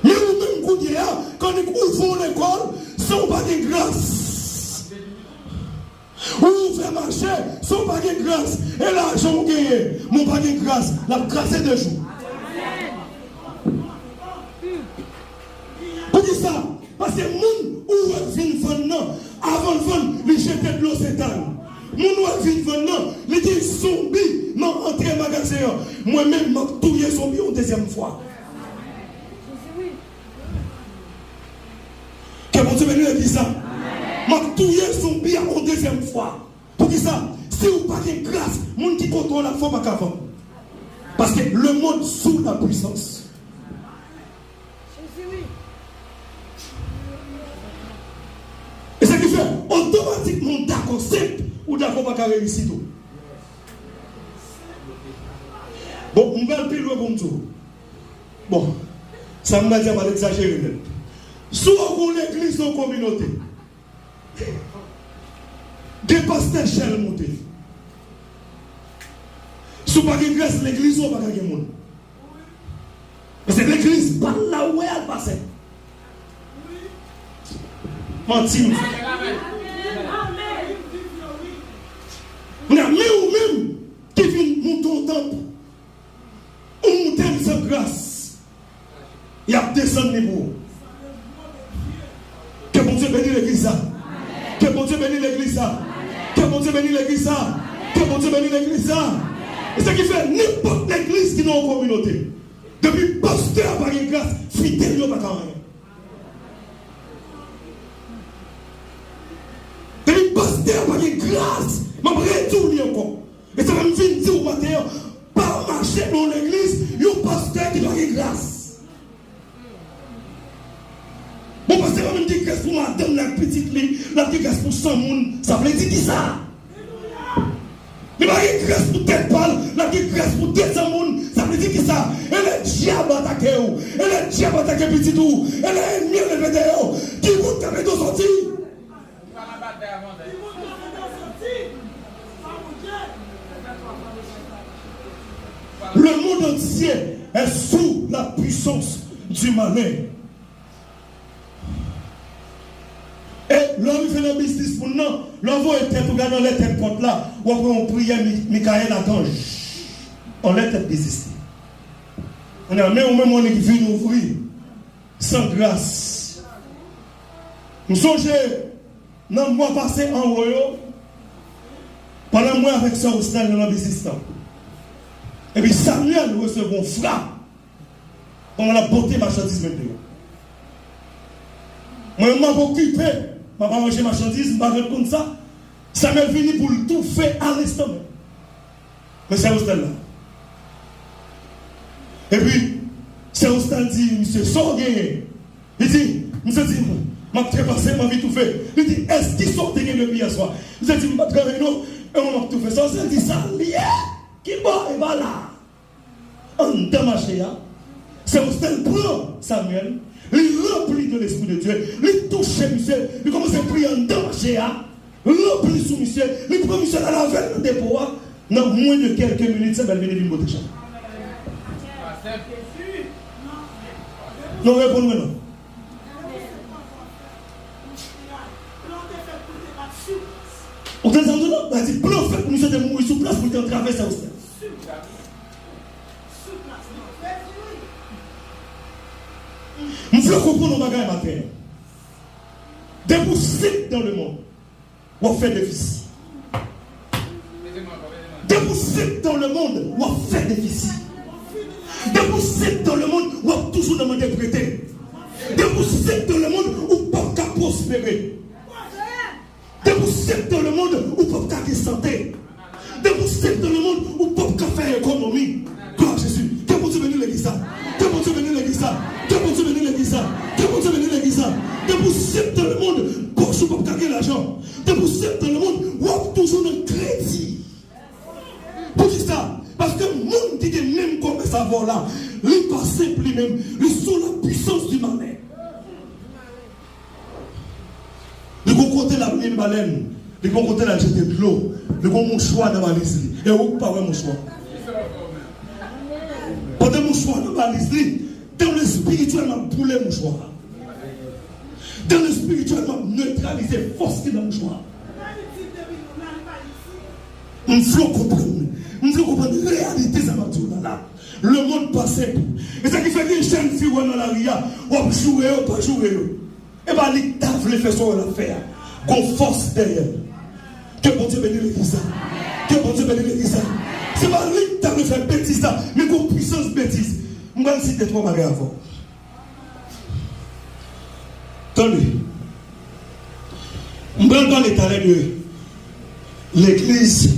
Mais vous-même, quand vous font l'école, sans pas de grâce. Vous faites marcher, sans pas de grâce. Et l'argent vous gagnez, mon pas de grâce. La grâce est de jour. Pour qui ça? Parce que les gens où ils viennent vendre, avant de vendre, ils jettent de l'eau sétane. Les gens où ils viennent vendre, ils disent zombie, non, entrez au magasin. Moi-même, je suis tué zombie une deuxième fois. Que mon Dieu bénisse l'église. Je suis tué zombie une deuxième fois. Pour qui ça? Si vous n'avez pas de grâce, les gens qui contrôlent la forme à vendre. Parce que le monde sous la puissance. Et ce qui fait automatiquement d'accord, simple, ou d'accord pas réussir tout. Bon, on va le plus loin pour nous. Bon, ça me va dire pas d'exagérer. Soit pour l'église ou la communauté, des pasteurs chers montés. Soit pas de grâce, l'église ou pas de monde. Parce que l'église, pas là où elle passe. Mentir. Mais ou-même qui vient monter au temple, ou monter sans grâce, il y a descendu pour. Que mon Dieu bénisse l'église. Que mon Dieu bénisse l'église. Que mon Dieu bénisse l'église. Que mon Dieu bénisse l'église. Et ce qui fait n'importe l'église qui est en communauté. Depuis pasteur par une grâce, fidèle, il n'y a pas rien. Depuis pasteur par une grâce, je vais retourner encore. Et ça va me faire dire au matin, pas marcher dans l'église, il y a un pasteur qui a une grâce. Bon, pasteur va me dire grâce pour madame, la petite ligne, la grâce pour 100 personnes, ça veut dire qui ça? Mais la grâce pour tête pâle, la grâce pour 200 personnes, ça veut dire qui ça? Elle est diable attaqué, elle est diable attaqué petit tout, elle est ennemi levé dehors, qui vous t'avez de sortir? Le monde entier est sous la puissance du malin. Et l'homme fait le business pour nous. L'homme va être pour gagner les têtes contre là. Ou après on prie Michael Atange. On les têtes business. On a même on qui vient ouvrir sans grâce. Nous songez dans le mois passé en Royo. Pendant moi avec ça, on se dans le business. Et puis Samuel recevait un frappe pendant la beauté marchandise maintenant. Moi, je m'en occupé, je ne vais pas manger marchandise, je ne vais pas répondre ça. Samuel venu pour le tout faire à l'instant. Mais c'est Austin là. Et puis, c'est Austin dit, monsieur, sort gagné. Il dit, monsieur dit, je vais trépasser, je vais tout faire. Il dit, est-ce qu'il sort gagné le billet à soi? Il dit, je vais travailler nous, et on va tout faire. Ça, c'est dit ça, lié. Qui va et va là. En démarché, c'est Austin prend Samuel. Il remplit de l'Esprit de Dieu, il touche monsieur, il commence à prier en danger, rempli sous monsieur, il prend monsieur à la veille de dépôt, dans moins de quelques minutes, ça va venir d'une beauté. Non, répondez-moi non. Vous avez entendu non? Il a dit, plan fait pour monsieur de mourir sous place pour qu'il traverse à Austin. Nous voulons comprendre nos bagages matin. Déboussé dans le monde, on fait des fils. Déboussé dans le monde, on fait des fils. Déboussé dans le monde, on toujours demander de prêter. Déboussé dans le monde, on ne peut pas prospérer. Déboussé dans le monde, on ne peut pas de santé. Déboussé dans le monde, on ne peut pas faire économie. Gloire à Jésus. Que bon Dieu bénisse l'église. Que bon Dieu bénisse l'église. Que bon Dieu bénisse l'église. Que bon Dieu bénisse l'église. Déboussé dans le monde, pour ne pas gagner l'argent. Déboussé dans le monde, on a toujours un crédit. Pour qui ça? Parce que le monde qui est même comme ça va là, il pas simple lui-même, il est sous la puissance du malin. Il va côté la mine baleine, il va côté la jeter de l'eau, il va mon choix dans ma liste. Et où pas mon choix? Pendant mon choix, dans le spirituel, m'a boulé mon choix. Dans le spirituel, m'a neutralisé force qui est dans mon choix. Je veux comprendre la réalité de là. Le monde passé. Et ça qui fait que les jeunes filles dans la ria, ou jouer ou pas jouer. Et bien, l'État voulait faire son affaire. Qu'on force derrière. Que bon Dieu bénisse l'église. Que bon Dieu bénisse l'église. C'est pas l'État qui fait bêtise, mais qu'on puissance bêtise. Je vais citer trois bagages avant. Attendez. Je vais dans l'état de l'église.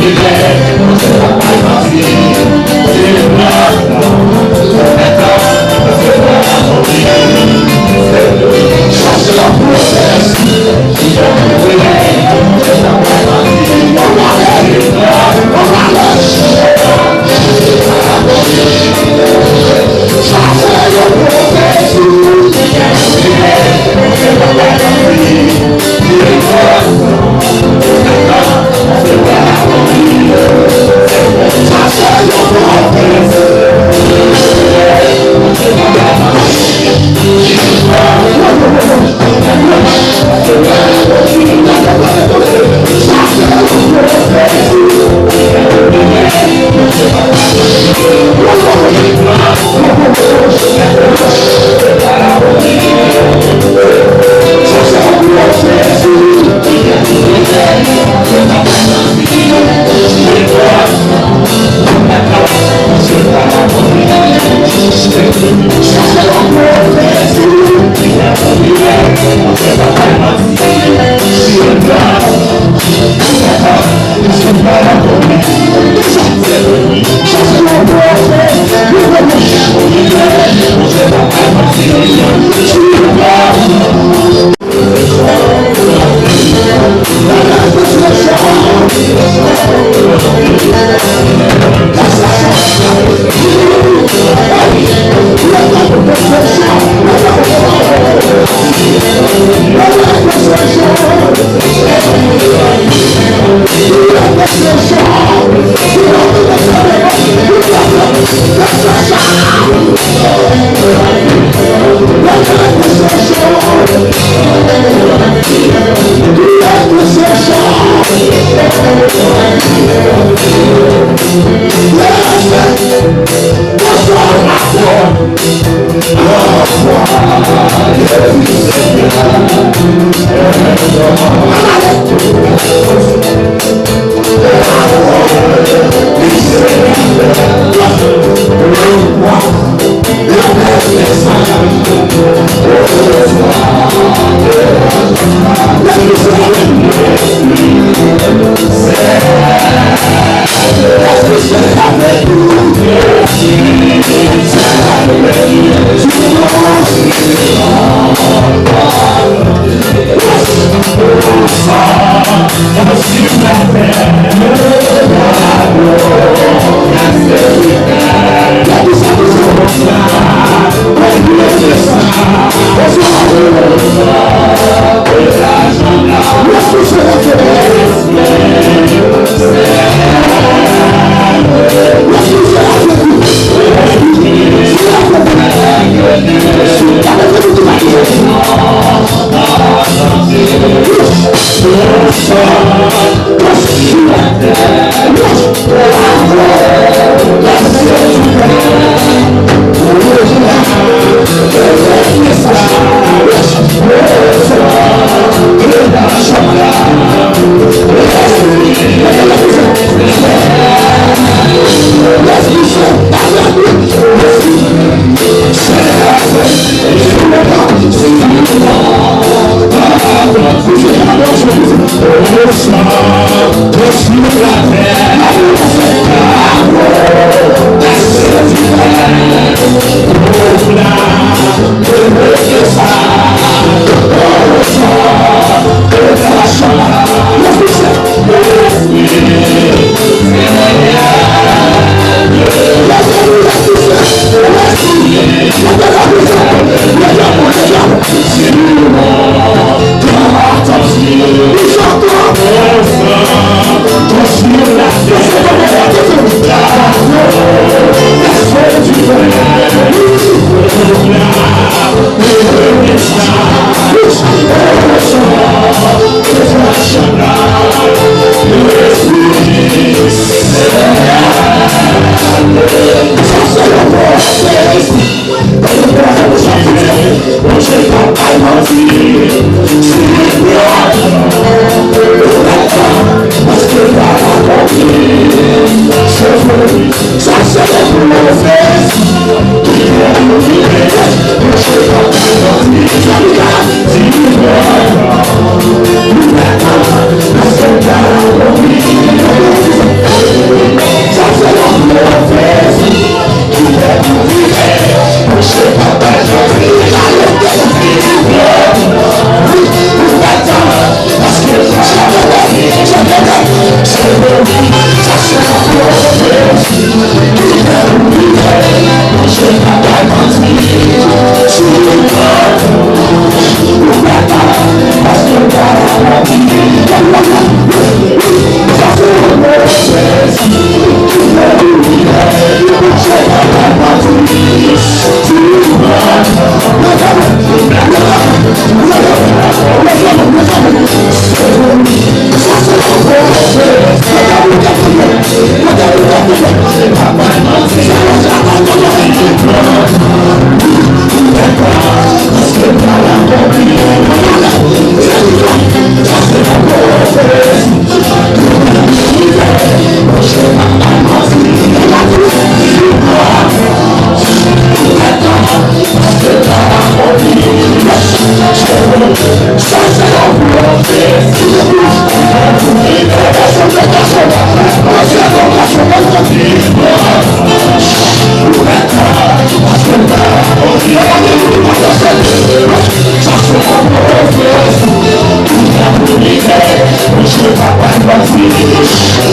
Libère,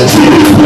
Je